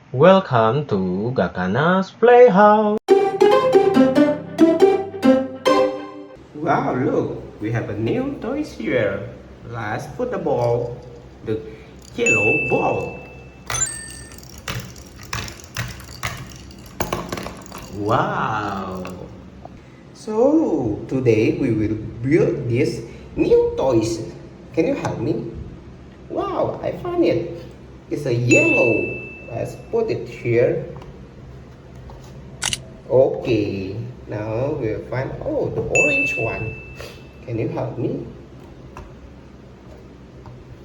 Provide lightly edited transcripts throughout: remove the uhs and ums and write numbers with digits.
Welcome to Gakana's Playhouse. Wow, look, we have a new toys here. Let's put the ball, the yellow ball. Wow. So, today we will build this new toys. Can you help me? Wow, I found it. It's a yellow. Let's put it here. Okay, now we'll find, oh, the orange one. Can you help me?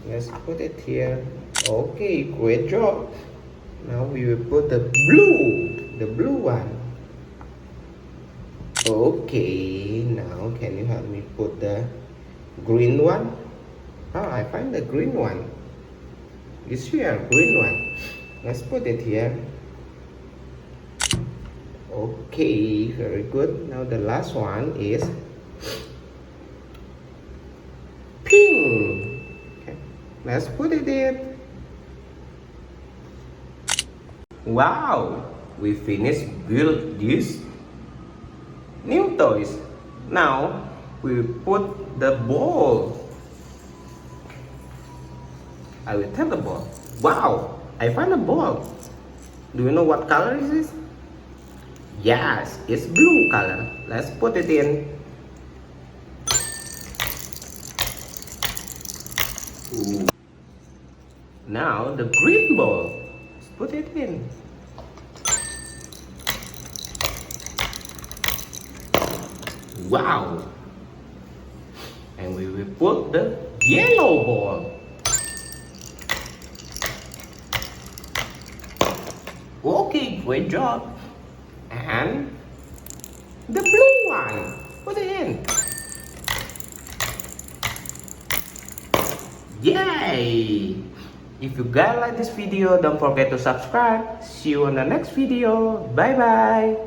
Let's put it here. Okay, great job. Now we will put the blue one. Okay, now can you help me put the green one? Oh, I find the green one. It's here, green one. Let's put it here. Okay, very good. Now the last one is pink. Okay, let's put it in. Wow, we finished build this new toys. Now we put the ball. I will take the ball. Wow, I found a ball. Do you know what color is this? Yes, it's blue color. Let's put it in. Ooh. Now the green ball. Let's put it in. Wow. And we will put the yellow ball. Okay, great job. And the blue one. Put it in. Yay! If you guys like this video, don't forget to subscribe. See you on the next video. Bye bye.